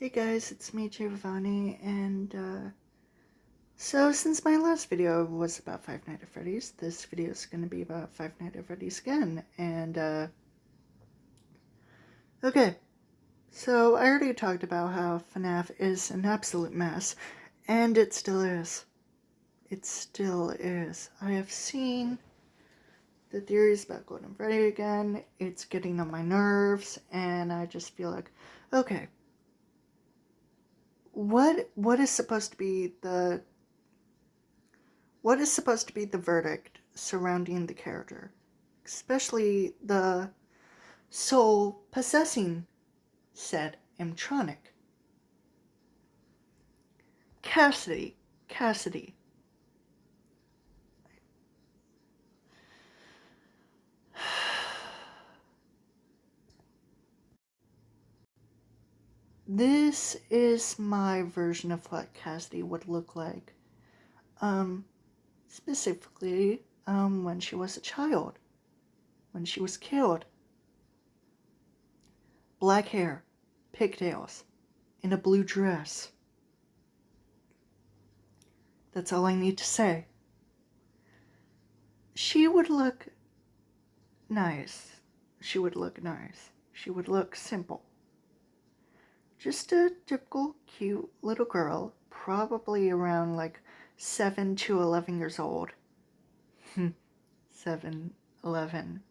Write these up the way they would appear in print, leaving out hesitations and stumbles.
Hey guys, it's me, Giovanni, and so since my last video was about Five Nights at Freddy's, this video is going to be about Five Nights at Freddy's again, and okay, so I already talked about how FNAF is an absolute mess, and it still is. It still is. I have seen the theories about Golden Freddy again, it's getting on my nerves, and I just feel like, okay, what is supposed to be the verdict surrounding the character, especially the soul possessing said animatronic? Cassidy. This is my version of what Cassidy would look like. Specifically, when she was a child. When she was killed. Black hair, pigtails, in a blue dress. That's all I need to say. She would look nice. She would look simple. Just a typical cute little girl, probably around like 7 to 11 years old. 7, 11.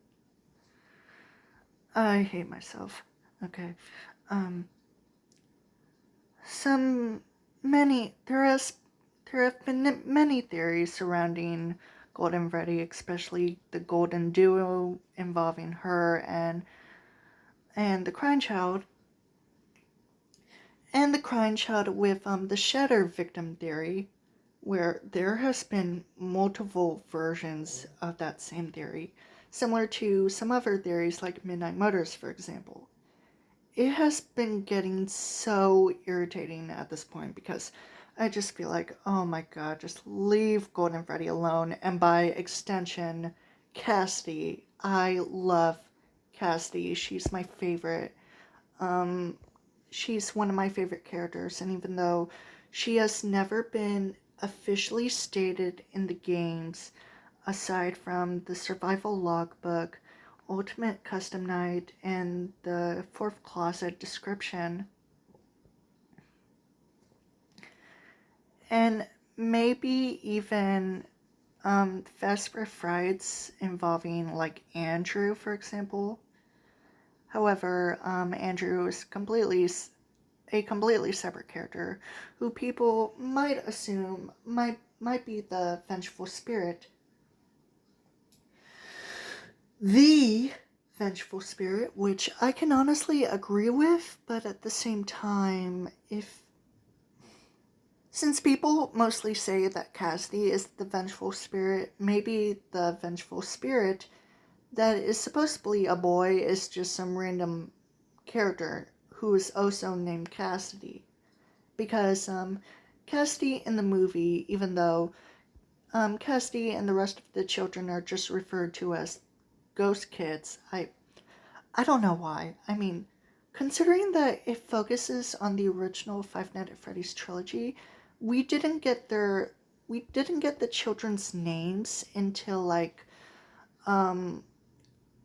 I hate myself. Okay. There have been many theories surrounding Golden Freddy, especially the Golden Duo involving her and the Crying Child. And the Crying Child with the Shatter victim theory, where there has been multiple versions of that same theory, similar to some other theories like Midnight Murders, for example. It has been getting so irritating at this point because I just feel like, oh my god, just leave Golden Freddy alone, and by extension, Cassidy. I love Cassidy. She's my favorite. She's one of my favorite characters, and even though she has never been officially stated in the games, aside from the survival logbook, Ultimate Custom Night, and the Fourth Closet description, and maybe even Vesper Frights involving like Andrew, for example. However, Andrew is a completely separate character who people might assume might be the vengeful spirit. The vengeful spirit, which I can honestly agree with, but at the same time, since people mostly say that Cassidy is the vengeful spirit, maybe the vengeful spirit that is supposedly a boy is just some random character who is also named Cassidy. Because Cassidy in the movie, even though Cassidy and the rest of the children are just referred to as ghost kids, I don't know why. I mean, considering that it focuses on the original Five Nights at Freddy's trilogy, we didn't get the children's names until like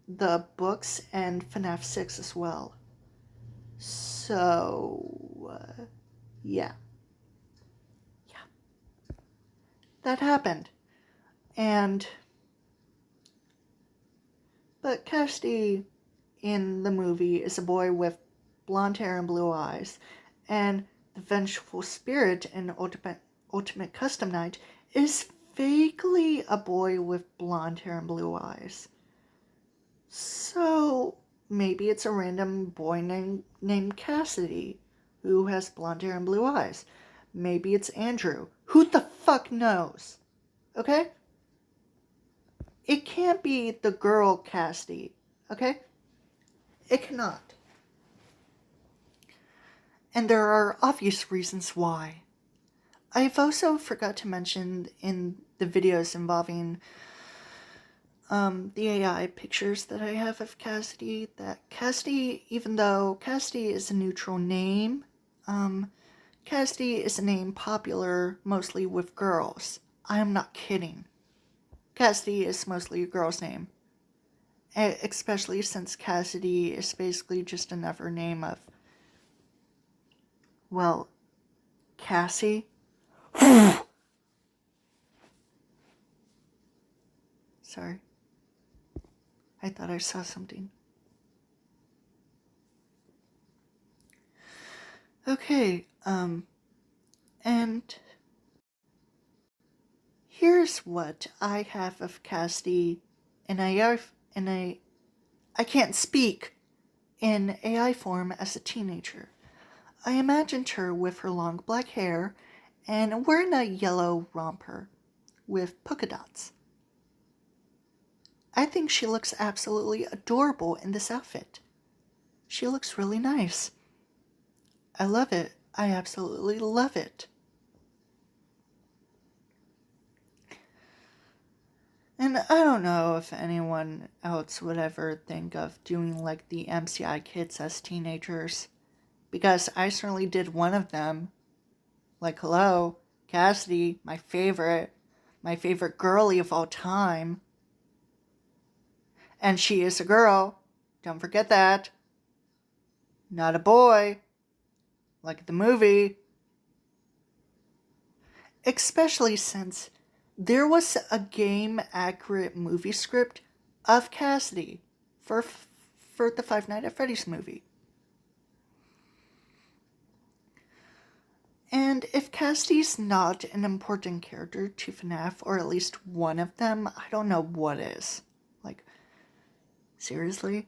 the books and FNAF 6 as well. So, yeah. That happened. But Cassidy in the movie is a boy with blonde hair and blue eyes, and the vengeful spirit in Ultimate Custom Night is vaguely a boy with blonde hair and blue eyes. So maybe it's a random boy named Cassidy who has blonde hair and blue eyes. Maybe it's Andrew. Who the fuck knows? Okay? It can't be the girl Cassidy. Okay? It cannot. And there are obvious reasons why. I've also forgot to mention in the videos involving the AI pictures that I have of Cassidy, that Cassidy, even though Cassidy is a neutral name, Cassidy is a name popular mostly with girls. I am not kidding. Cassidy is mostly a girl's name. Especially since Cassidy is basically just another name of, well, Cassie? Sorry. I thought I saw something. Okay, and here's what I have of Cassidy in I can't speak, in AI form as a teenager. I imagined her with her long black hair and wearing a yellow romper with polka dots. I think she looks absolutely adorable in this outfit. She looks really nice. I love it. I absolutely love it. And I don't know if anyone else would ever think of doing like the MCI kids as teenagers. Because I certainly did one of them. Like, hello, Cassidy, my favorite girly of all time. And she is a girl. Don't forget that. Not a boy. Like the movie. Especially since there was a game-accurate movie script of Cassidy for the Five Nights at Freddy's movie. And if Cassidy's not an important character to FNAF, or at least one of them, I don't know what is. Like, seriously?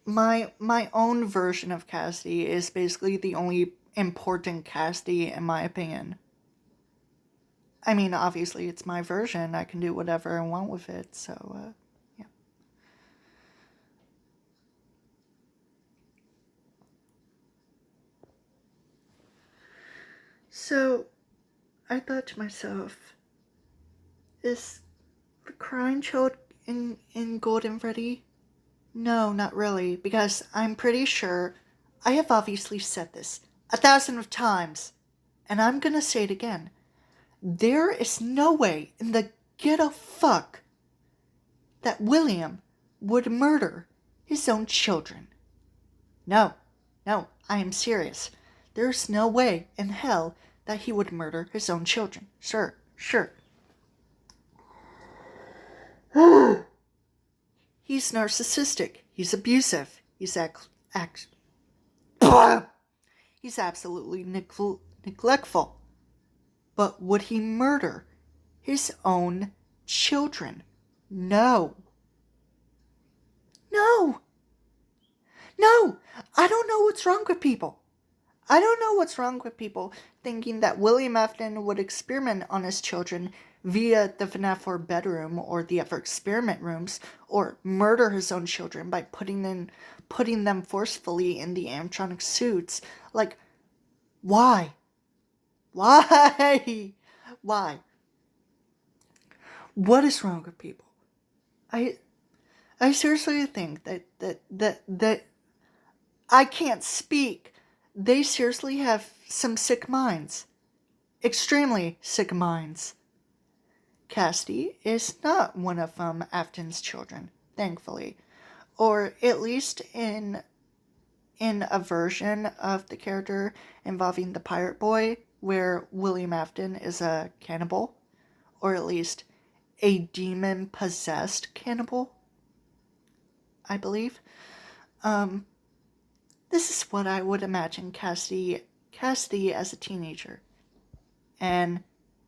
My own version of Cassidy is basically the only important Cassidy in my opinion. I mean, obviously it's my version. I can do whatever I want with it, so, yeah. So, I thought to myself, is the crying child in Golden Freddy? No, not really, because I'm pretty sure I have obviously said this 1,000 times, and I'm gonna say it again. There is no way in the ghetto fuck that William would murder his own children. No, I am serious. There's no way in hell that he would murder his own children. Sure. He's narcissistic. He's abusive. He's he's absolutely neglectful. But would he murder his own children? No. I don't know what's wrong with people. I don't know what's wrong with people thinking that William Afton would experiment on his children via the FNAF 4 bedroom or the other experiment rooms, or murder his own children by putting them forcefully in the animatronic suits. Like, why? Why? What is wrong with people? I seriously think that I can't speak. They seriously have some sick minds. Extremely sick minds. Cassidy is not one of Afton's children, thankfully. Or at least in a version of the character involving the pirate boy, where William Afton is a cannibal. Or at least a demon-possessed cannibal, I believe. This is what I would imagine Cassidy as a teenager. And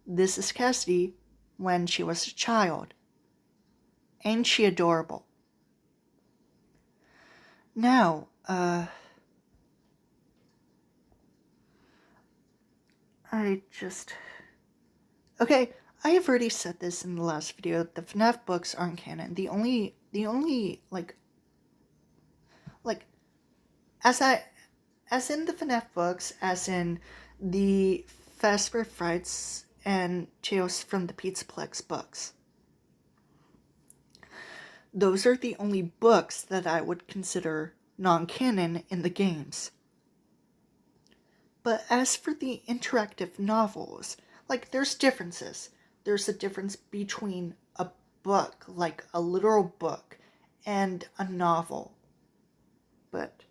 this is Cassidy when she was a child. Ain't she adorable? Now, Okay, I have already said this in the last video. The FNAF books aren't canon. The only, as in the FNAF books, as in the Fazbear Frights and Tales from the Pizzaplex books. Those are the only books that I would consider non-canon in the games. But as for the interactive novels, like, there's differences. There's a difference between a book, like a literal book, and a novel. But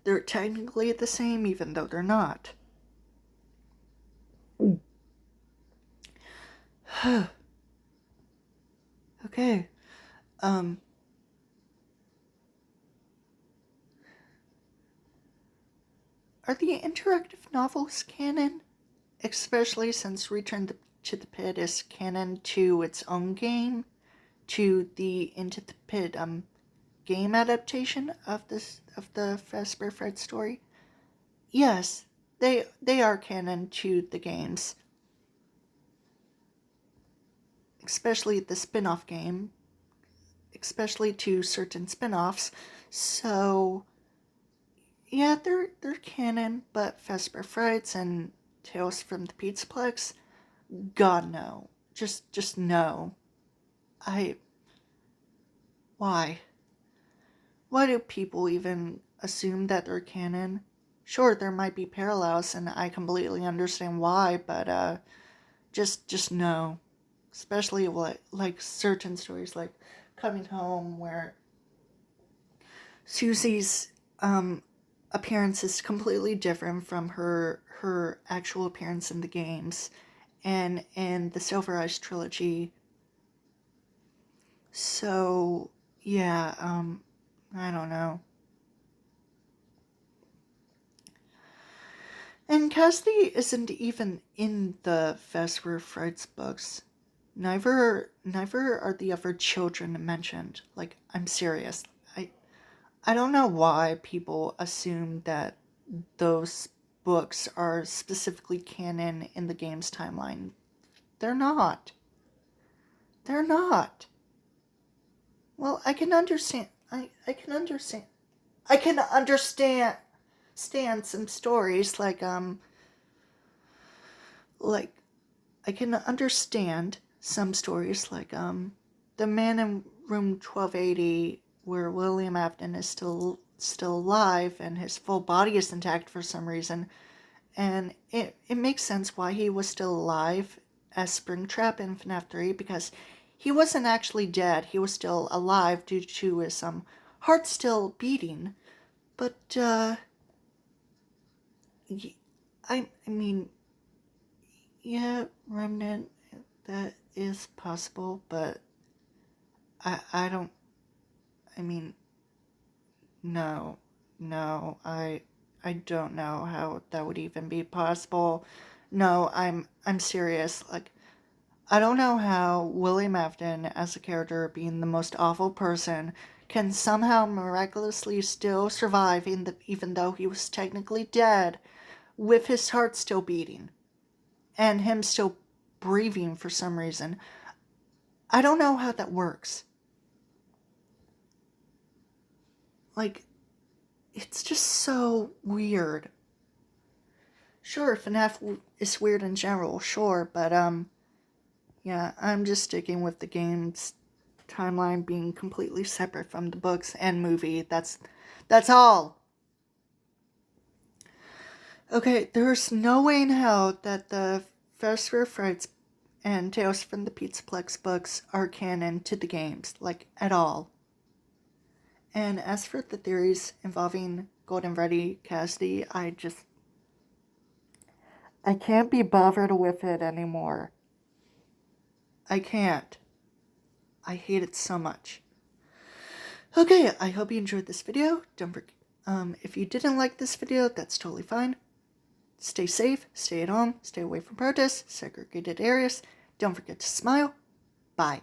they're technically the same, even though they're not. Okay. Are the interactive novels canon? Especially since Return to the Pit is canon to its own game, to the Into the Pit game adaptation of the Fazbear Fright story. Yes, they are canon to the games, especially the spin-off game, especially to certain spin-offs. So yeah, they're canon, but Fazbear Frights and Tales from the Pizzaplex, God no. Just no. Why? Why do people even assume that they're canon? Sure, there might be parallels, and I completely understand why, but just no. Especially like certain stories, like Coming Home, where Susie's appearance is completely different from her actual appearance in the games, and in the Silver Eyes trilogy. So yeah, I don't know. And Cassidy isn't even in the Fazbear Frights books. Neither are the other children mentioned. Like, I'm serious. I don't know why people assume that those books are specifically canon in the game's timeline. They're not. They're not. Well, I can understand. I can understand. I can understand some stories like I can understand some stories like The Man in Room 1280, where William Afton is still alive and his full body is intact for some reason, and it makes sense why he was still alive as Springtrap in FNAF 3, because he wasn't actually dead. He was still alive due to his heart still beating. But I mean, yeah, Remnant, that is possible, but I don't, I mean, no, I don't know how that would even be possible. No, I'm serious. Like, I don't know how William Afton, as a character being the most awful person, can somehow miraculously still survive even though he was technically dead, with his heart still beating, and him still breathing for some reason. I don't know how that works. Like, it's just so weird. Sure, FNAF is weird in general, sure, but yeah, I'm just sticking with the game's timeline being completely separate from the books and movie. That's all. Okay, there's no way in hell that the Fazbear Frights and Tales from the Pizzaplex books are canon to the games, like, at all. And as for the theories involving Golden Freddy, Cassidy, I can't be bothered with it anymore. I can't. I hate it so much. Okay, I hope you enjoyed this video. Don't forget, if you didn't like this video, that's totally fine. Stay safe, stay at home, stay away from protests, segregated areas. Don't forget to smile. Bye.